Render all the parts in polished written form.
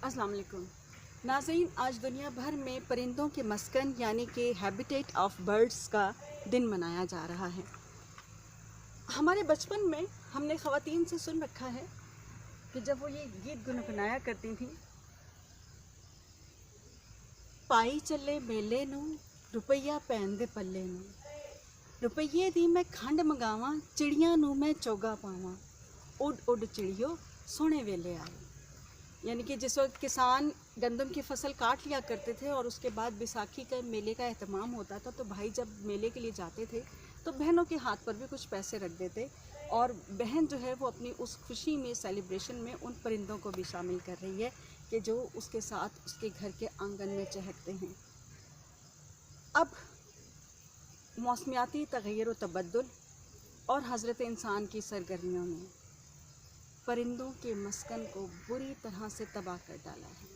अस्सलाम वालेकुम नाज़रीन, आज दुनिया भर में परिंदों के मस्कन यानी कि हैबिटेट ऑफ बर्ड्स का दिन मनाया जा रहा है। हमारे बचपन में हमने ख़वातीन से सुन रखा है कि जब वो ये गीत गुनगुनाया करती थी, पाई चले मेले नूं रुपया पैन दे पल्ले नूं, रुपये दी मैं खंड मंगावां, चिड़ियां नूं मैं चोगा पावां, उड उड चिड़ियो सोने वेले आए। यानी कि जिस वक्त किसान गंदम की फसल काट लिया करते थे और उसके बाद बैसाखी का मेले का एहतमाम होता था, तो भाई जब मेले के लिए जाते थे तो बहनों के हाथ पर भी कुछ पैसे रख देते और बहन जो है वो अपनी उस खुशी में, सेलिब्रेशन में उन परिंदों को भी शामिल कर रही है कि जो उसके साथ उसके घर के आंगन में चहकते हैं। अब मौसमियाती तग़य्युर व तबद्दुल और हज़रत इंसान की सरगर्मियों ने परिंदों के मस्कन को बुरी तरह से तबाह कर डाला है।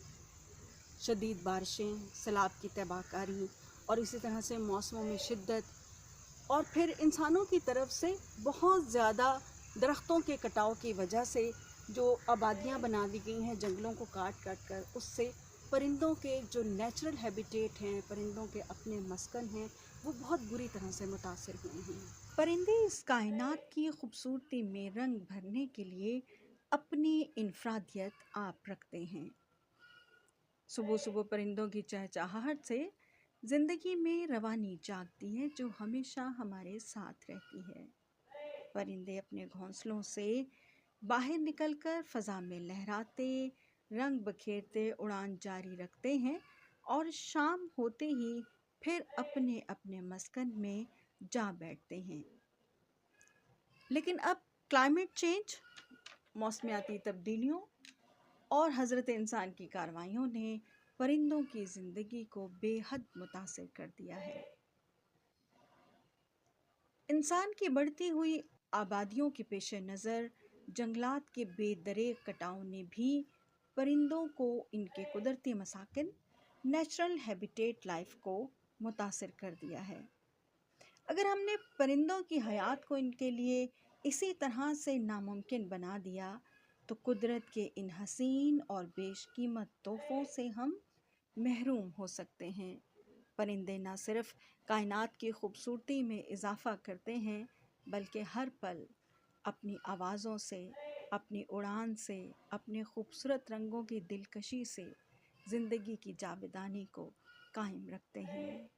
शदीद बारिशें, सैलाब की तबाहकारी और इसी तरह से मौसमों में शिद्दत और फिर इंसानों की तरफ से बहुत ज़्यादा दरख्तों के कटाव की वजह से जो आबादियाँ बना दी गई हैं जंगलों को काट काट कर, उससे परिंदों के जो नेचुरल हैबिटेट हैं, परिंदों के अपने मस्कन हैं, वो बहुत बुरी तरह से मुतासिर हुए हैं। परिंदे इस कायनात की खूबसूरती में रंग भरने के लिए अपनी इनफरादियत आप रखते हैं। सुबह सुबह परिंदों की चहचहाहट से ज़िंदगी में रवानी जागती है जो हमेशा हमारे साथ रहती है। परिंदे अपने घोंसलों से बाहर निकलकर फ़ज़ा में लहराते, रंग बखेरते उड़ान जारी रखते हैं और शाम होते ही फिर अपने अपने मस्कन में जा बैठते हैं। लेकिन अब क्लाइमेट चेंज, मौसमियाती तब्दीलियों और हज़रत इंसान की कार्रवाइयों ने परिंदों की ज़िंदगी को बेहद मुतासिर कर दिया है। इंसान की बढ़ती हुई आबादियों के पेश नज़र जंगलात के बेदरेग कटाव ने भी परिंदों को इनके कुदरती मसाकिन, नेचुरल हैबिटेट लाइफ को मुतासिर कर दिया है। अगर हमने परिंदों की हयात को इनके लिए इसी तरह से नामुमकिन बना दिया तो कुदरत के इन हसीन और बेशकीमत तोहफ़ों से हम महरूम हो सकते हैं। परिंदे न सिर्फ़ कायनात की खूबसूरती में इजाफ़ा करते हैं बल्कि हर पल अपनी आवाज़ों से, अपनी उड़ान से, अपने खूबसूरत रंगों की दिलकशी से ज़िंदगी की जावेदानी को कायम रखते हैं।